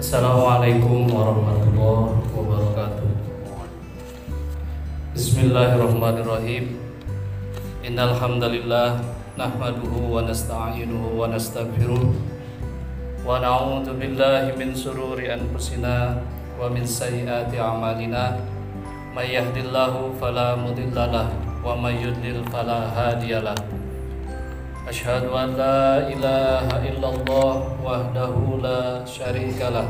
Assalamualaikum warahmatullahi wabarakatuh. Bismillahirrahmanirrahim. Innal hamdalillah nahmaduhu wa nasta'inuhu wa nastaghfiruh wa na'udzu billahi min shururi anfusina wa min sayyiati a'malina. May yahdihillahu fala mudhillalah wa may yudlil fala hadiyalah. Asyhadu an la ilaha illallah wahdahu la syarikalah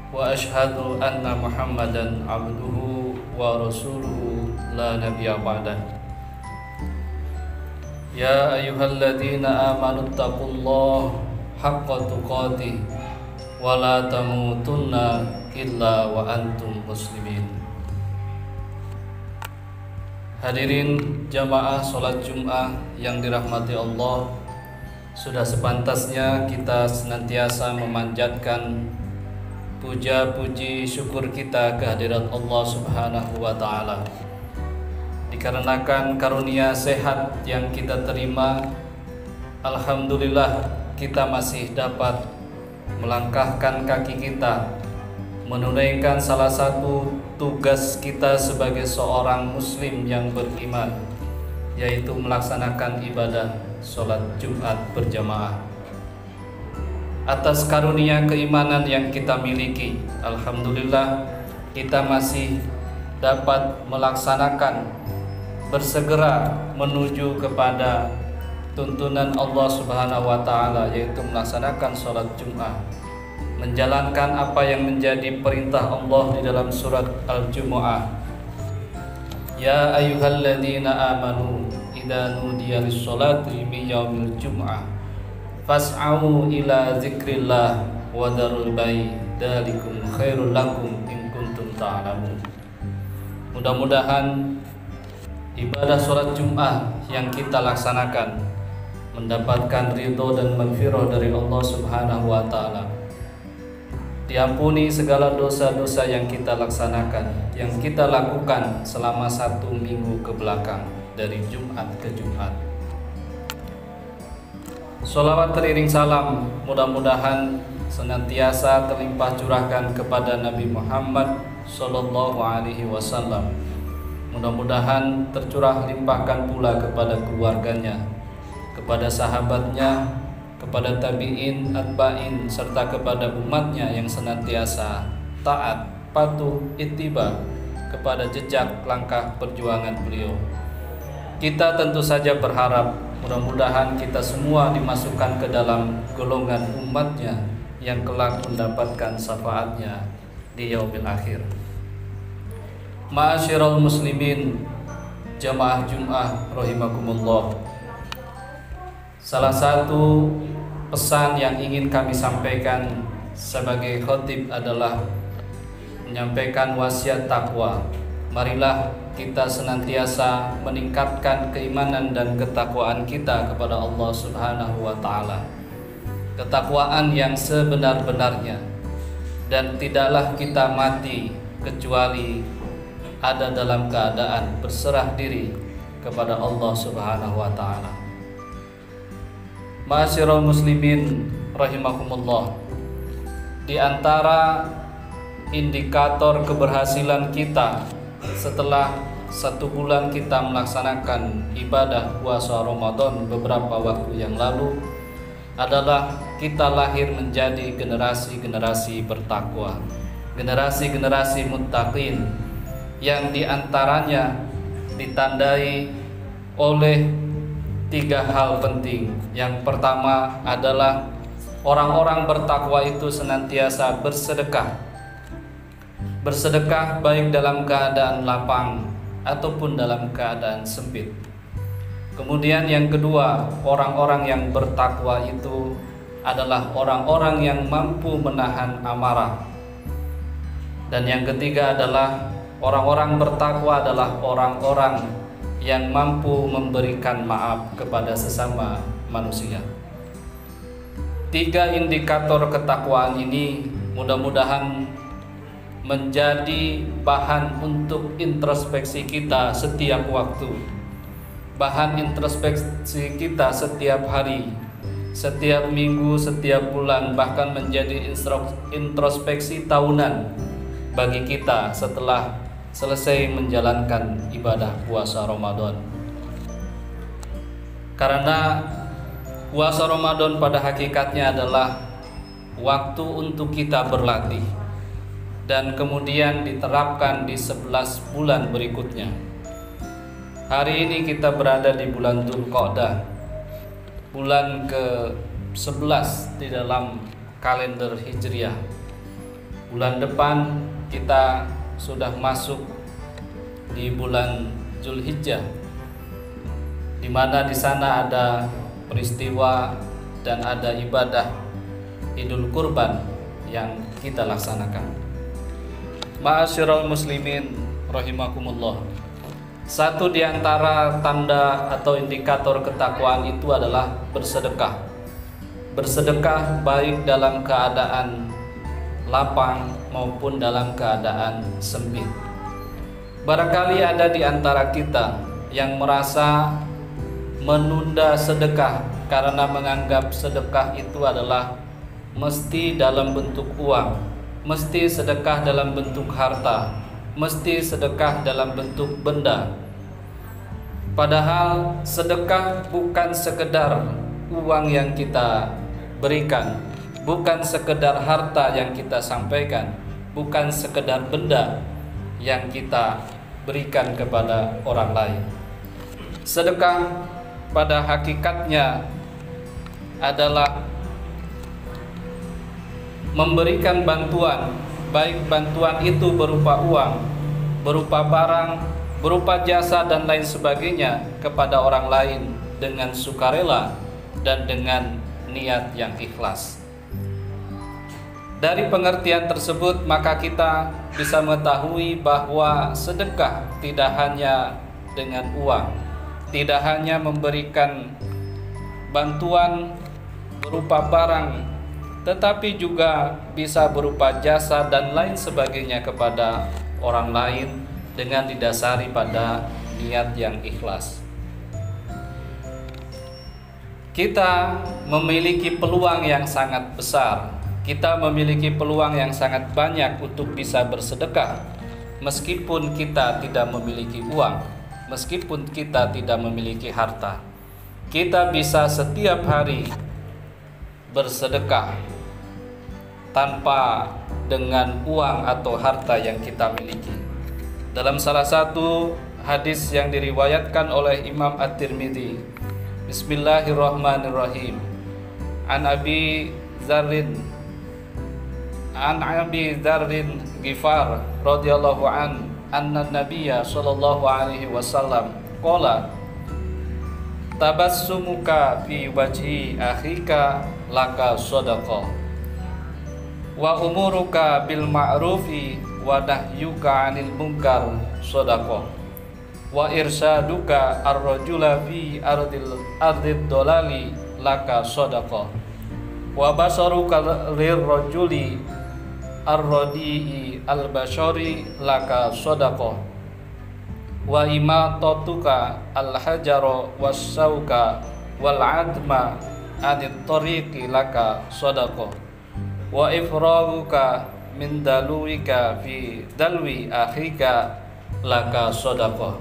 wa asyhadu anna Muhammadan abduhu wa rasuluhu la nabiyya ba'dah. Ya ayyuhalladzina amanu taqullaha haqqa tuqatih wa la tamutunna illa wa antum muslimin. Hadirin jamaah sholat Jum'ah yang dirahmati Allah, sudah sepantasnya kita senantiasa memanjatkan puja puji syukur kita kehadirat Allah Subhanahu wa Ta'ala. Dikarenakan karunia sehat yang kita terima, alhamdulillah kita masih dapat melangkahkan kaki kita, menunaikan salah satu tugas kita sebagai seorang muslim yang beriman, yaitu melaksanakan ibadah sholat Jumat berjamaah. Atas karunia keimanan yang kita miliki, alhamdulillah kita masih dapat melaksanakan, bersegera menuju kepada tuntunan Allah Subhanahu wa Ta'ala, yaitu melaksanakan sholat Jumat, menjalankan apa yang menjadi perintah Allah di dalam surat Al-Jumu'ah. Ya ayyuhalladzina amanu idza nudiya lis-sholati min yaumil jum'ah fas'au ila dzikrillah wa dzarul bai' dzalikum khairul lakum in kuntum ta'lamun. Mudah-mudahan ibadah sholat Jum'ah yang kita laksanakan mendapatkan ridho dan maghfirah dari Allah Subhanahu wa Ta'ala. Diampuni segala dosa-dosa yang kita laksanakan, yang kita lakukan selama 1 minggu ke belakang, dari Jumat ke Jumat. Sholawat teriring salam mudah-mudahan senantiasa terlimpah curahkan kepada Nabi Muhammad Sallallahu Alaihi Wasallam. Mudah-mudahan tercurah limpahkan pula kepada keluarganya, kepada sahabatnya, kepada tabi'in, atba'in, serta kepada umatnya yang senantiasa taat, patuh, ittiba kepada jejak langkah perjuangan beliau. Kita tentu saja berharap mudah-mudahan kita semua dimasukkan ke dalam golongan umatnya yang kelak mendapatkan syafaatnya di yaumil akhir. Ma'asyiral muslimin, jamaah Jum'ah rahimakumullah. Salah satu pesan yang ingin kami sampaikan sebagai khatib adalah menyampaikan wasiat takwa. Marilah kita senantiasa meningkatkan keimanan dan ketakwaan kita kepada Allah Subhanahu wa Ta'ala, ketakwaan yang sebenar-benarnya, dan tidaklah kita mati kecuali ada dalam keadaan berserah diri kepada Allah Subhanahu wa Ta'ala. Ma'asyiral muslimin rahimakumullah, di antara indikator keberhasilan kita setelah 1 bulan kita melaksanakan ibadah puasa Ramadan beberapa waktu yang lalu adalah kita lahir menjadi generasi-generasi bertakwa, generasi-generasi muttaqin, yang diantaranya ditandai oleh 3 hal penting. Yang pertama adalah orang-orang bertakwa itu senantiasa bersedekah. Bersedekah baik dalam keadaan lapang ataupun dalam keadaan sempit. Kemudian yang kedua, orang-orang yang bertakwa itu adalah orang-orang yang mampu menahan amarah. Dan yang ketiga adalah orang-orang bertakwa adalah orang-orang yang mampu memberikan maaf kepada sesama manusia. 3 indikator ketakwaan ini mudah-mudahan menjadi bahan untuk introspeksi kita setiap waktu, bahan introspeksi kita setiap hari, setiap minggu, setiap bulan, bahkan menjadi introspeksi tahunan bagi kita setelah selesai menjalankan ibadah puasa Ramadan. Karena puasa Ramadan pada hakikatnya adalah waktu untuk kita berlatih dan kemudian diterapkan di 11 bulan berikutnya. Hari ini kita berada di bulan Dzulqa'dah, bulan ke-11 di dalam kalender Hijriah. Bulan depan kita sudah masuk di bulan Dzulhijjah, di mana di sana ada peristiwa dan ada ibadah Idul Kurban yang kita laksanakan. Ma'asyiral muslimin rahimakumullah. Satu di antara tanda atau indikator ketakwaan itu adalah bersedekah. Bersedekah baik dalam keadaan lapang maupun dalam keadaan sempit. Barangkali ada di antara kita yang merasa menunda sedekah karena menganggap sedekah itu adalah mesti dalam bentuk uang, mesti sedekah dalam bentuk harta, mesti sedekah dalam bentuk benda. Padahal sedekah bukan sekedar uang yang kita berikan, bukan sekedar harta yang kita sampaikan, bukan sekedar benda yang kita berikan kepada orang lain. Sedekah pada hakikatnya adalah memberikan bantuan, baik bantuan itu berupa uang, berupa barang, berupa jasa dan lain sebagainya kepada orang lain dengan sukarela dan dengan niat yang ikhlas. Dari pengertian tersebut maka kita bisa mengetahui bahwa sedekah tidak hanya dengan uang, tidak hanya memberikan bantuan berupa barang, tetapi juga bisa berupa jasa dan lain sebagainya kepada orang lain dengan didasari pada niat yang ikhlas. Kita memiliki peluang yang sangat besar, kita memiliki peluang yang sangat banyak untuk bisa bersedekah meskipun kita tidak memiliki uang, meskipun kita tidak memiliki harta. Kita bisa setiap hari bersedekah tanpa dengan uang atau harta yang kita miliki. Dalam salah satu hadis yang diriwayatkan oleh Imam At-Tirmidzi, Bismillahirrahmanirrahim, An Abi Dzarrin Ghifar radhiyallahu an anna Nabiyya sallallahu alaihi wasallam qala tabassumuka fi wajhi akhika laka shadaqah wa umuruka bil ma'rufi wa nahyuka 'anil munkar shadaqah wa irsyaduka ar-rajula fi ardid dolali laka shadaqah wa basaruka lirrajuli ar-radi'i al-bashari laka shadaqah wa imatatuka al-hajara was-sauka wal-adma anit tariqi laka shadaqah wa ifraguka min daluika fi dalwi akhika laka shadaqah.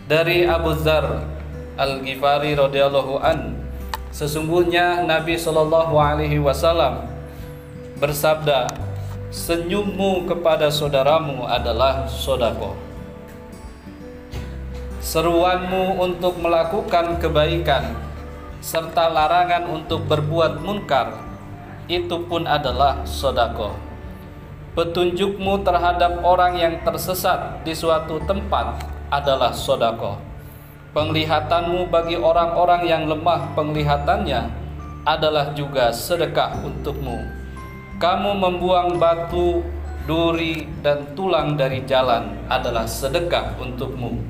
Dari Abu Dzar Al-Ghifari radhiyallahu an, sesungguhnya Nabi sallallahu alaihi wasallam bersabda, senyummu kepada saudaramu adalah sedekah. Seruanmu untuk melakukan kebaikan serta larangan untuk berbuat munkar itu pun adalah sedekah. Petunjukmu terhadap orang yang tersesat di suatu tempat adalah sedekah. Penglihatanmu bagi orang-orang yang lemah penglihatannya adalah juga sedekah untukmu. Kamu membuang batu, duri, dan tulang dari jalan adalah sedekah untukmu.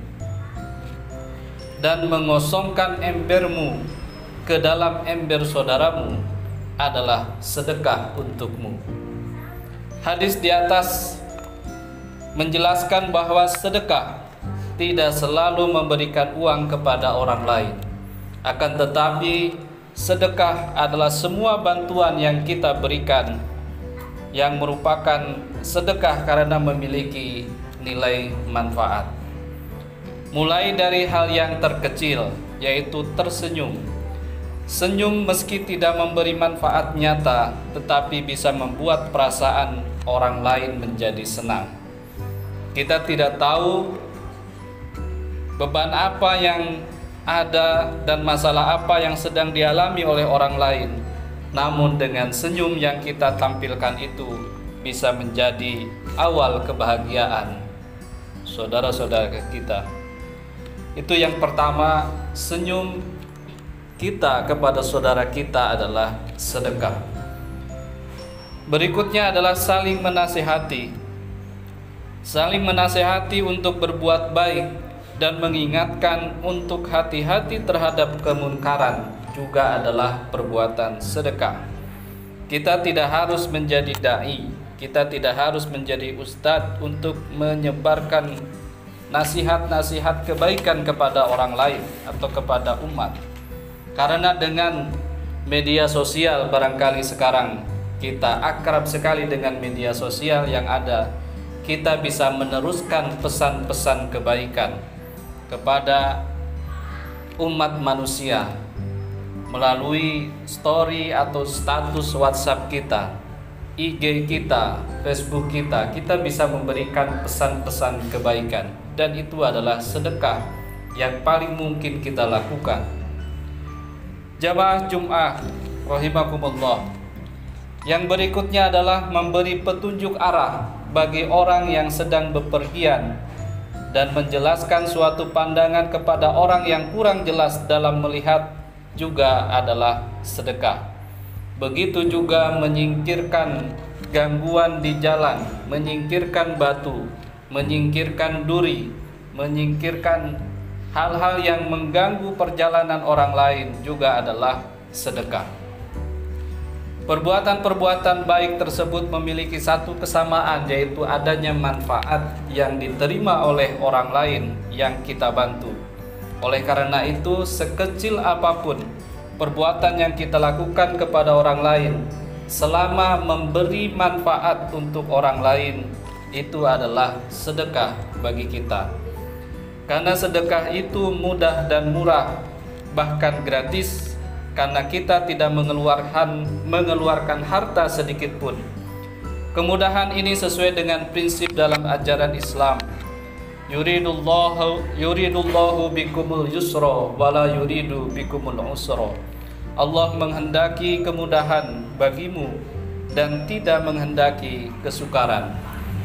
Dan mengosongkan embermu ke dalam ember saudaramu adalah sedekah untukmu. Hadis di atas menjelaskan bahwa sedekah tidak selalu memberikan uang kepada orang lain, akan tetapi sedekah adalah semua bantuan yang kita berikan yang merupakan sedekah karena memiliki nilai manfaat. Mulai dari hal yang terkecil, yaitu tersenyum. Senyum meski tidak memberi manfaat nyata, tetapi bisa membuat perasaan orang lain menjadi senang. Kita tidak tahu beban apa yang ada dan masalah apa yang sedang dialami oleh orang lain. Namun dengan senyum yang kita tampilkan itu bisa menjadi awal kebahagiaan saudara-saudara kita. Itu yang pertama, senyum kita kepada saudara kita adalah sedekah. Berikutnya adalah saling menasihati. Saling menasihati untuk berbuat baik dan mengingatkan untuk hati-hati terhadap kemunkaran juga adalah perbuatan sedekah. Kita tidak harus menjadi dai, kita tidak harus menjadi ustadz untuk menyebarkan nasihat-nasihat kebaikan kepada orang lain atau kepada umat. Karena dengan media sosial barangkali sekarang kita akrab sekali dengan media sosial yang ada, kita bisa meneruskan pesan-pesan kebaikan kepada umat manusia melalui story atau status WhatsApp kita, IG kita, Facebook kita. Kita bisa memberikan pesan-pesan kebaikan, dan itu adalah sedekah yang paling mungkin kita lakukan. Jamaah Jum'ah rahimakumullah. Yang berikutnya adalah memberi petunjuk arah bagi orang yang sedang bepergian dan menjelaskan suatu pandangan kepada orang yang kurang jelas dalam melihat juga adalah sedekah. Begitu juga menyingkirkan gangguan di jalan, menyingkirkan batu, menyingkirkan duri, menyingkirkan hal-hal yang mengganggu perjalanan orang lain juga adalah sedekah. Perbuatan-perbuatan baik tersebut memiliki satu kesamaan, yaitu adanya manfaat yang diterima oleh orang lain yang kita bantu. Oleh karena itu, sekecil apapun perbuatan yang kita lakukan kepada orang lain, selama memberi manfaat untuk orang lain, itu adalah sedekah bagi kita. Karena sedekah itu mudah dan murah, bahkan gratis, karena kita tidak mengeluarkan harta sedikit pun. Kemudahan ini sesuai dengan prinsip dalam ajaran Islam. Yuridullahu bikumul yusra wala yuridu bikumul usra. Allah menghendaki kemudahan bagimu dan tidak menghendaki kesukaran.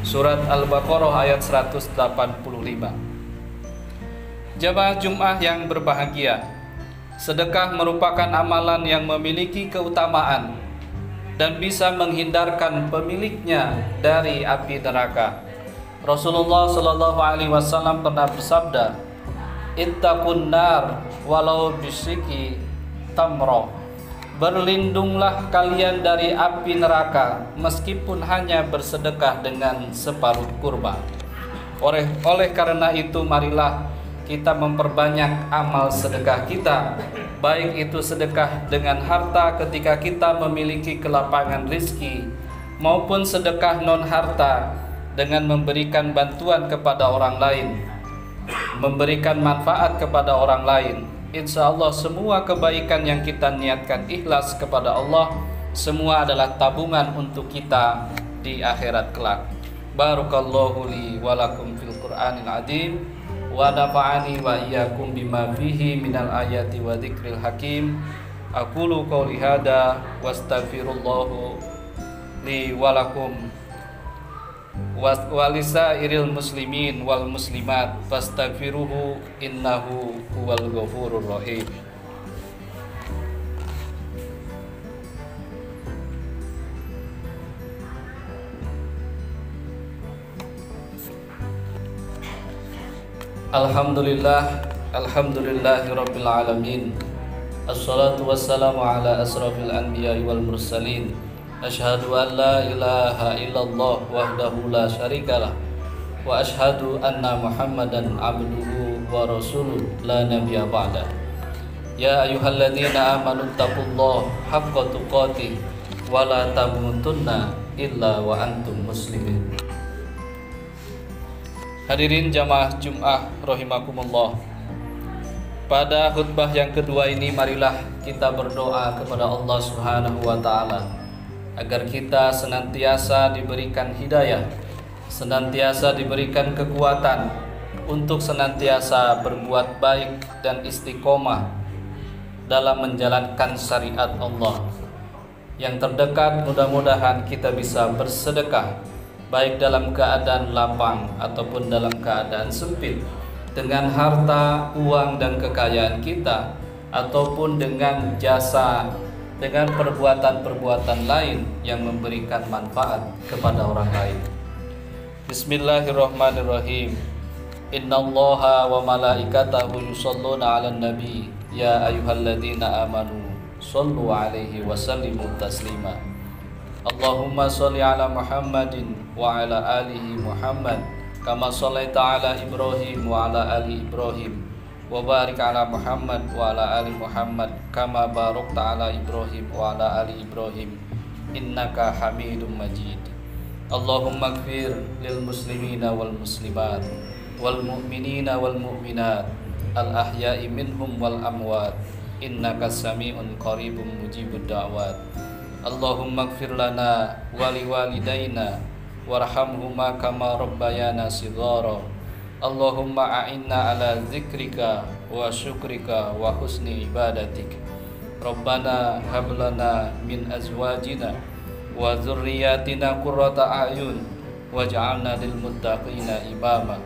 Surat Al-Baqarah ayat 185. Jamaah Jum'ah yang berbahagia, sedekah merupakan amalan yang memiliki keutamaan dan bisa menghindarkan pemiliknya dari api neraka. Rasulullah Shallallahu Alaihi Wasallam pernah bersabda, "Ittaqun nar walau bisyiki tamro." Berlindunglah kalian dari api neraka meskipun hanya bersedekah dengan separuh kurma. Oleh karena itu, marilah kita memperbanyak amal sedekah kita, baik itu sedekah dengan harta ketika kita memiliki kelapangan rizki, maupun sedekah non harta dengan memberikan bantuan kepada orang lain, memberikan manfaat kepada orang lain. Insya Allah semua kebaikan yang kita niatkan ikhlas kepada Allah, semua adalah tabungan untuk kita di akhirat kelak. Barakallahu li wa lakum fil Qur'anil azim wa nafa'ani wa iyyakum bima fihi minal ayati wa dzikril hakim. Aqulu qouli hada wastaghfirullahu li wa lakum wa lisairil muslimin wal muslimat fastaghfiruhu innahu huwal ghafurur rahim. Alhamdulillahirabbil alamin. Assalatu wassalamu ala asrafil anbiya'i wal mursalin. Asyhadu an la ilaha illallah wahdahu la syarikalah wa asyhadu anna Muhammadan abduhu wa rasuluh la nabiyya ba'da. Ya ayyuhalladzina amanu taqullaha haqqa tuqatih wa la tamutunna illa wa antum muslimin. Hadirin jamaah Jum'ah rahimakumullah. Pada khutbah yang kedua ini marilah kita berdoa kepada Allah Subhanahu wa taala agar kita senantiasa diberikan hidayah, senantiasa diberikan kekuatan untuk senantiasa berbuat baik dan istiqomah dalam menjalankan syariat Allah. Yang terdekat mudah-mudahan kita bisa bersedekah baik dalam keadaan lapang ataupun dalam keadaan sempit, dengan harta, uang dan kekayaan kita, ataupun dengan jasa, dengan perbuatan-perbuatan lain yang memberikan manfaat kepada orang lain. Bismillahirrahmanirrahim. Innallaha wa malaikatahu yusholluna 'alan nabi ya ayyuhalladzina amanu shollu 'alaihi wa sallimu taslima. Allahumma sholli 'ala Muhammadin wa 'ala alihi Muhammad kama shallaita 'ala Ibrahim wa 'ala ali Ibrahim wa barik 'ala Muhammad wa 'ala ali Muhammad kama barakta 'ala Ibrahim wa 'ala ali Ibrahim innaka Hamidum Majid. Allahumma ighfir lil muslimina wal muslimat wal mu'minina wal mu'minat al ahya'i minhum wal amwat innaka sami'un qaribun mujibud da'wat. Allahumma ighfir lana wa liwalidayna warhamhuma kama rabbayana shighara. Allahumma a'inna ala zikrika wa syukrika wa husni ibadatik. Rabbana hab lana min azwajina wa dzurriyyatina qurrata a'yun waj'alna lil muttaqina imama.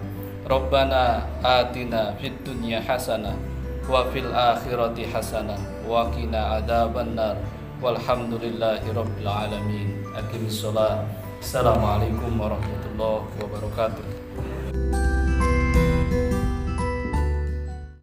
Rabbana atina fid dunya hasanah wa fil akhirati hasanah wa qina adzabannar. Walhamdulillahi rabbil alamin. Aqimissalah. Assalamualaikum warahmatullahi wabarakatuh.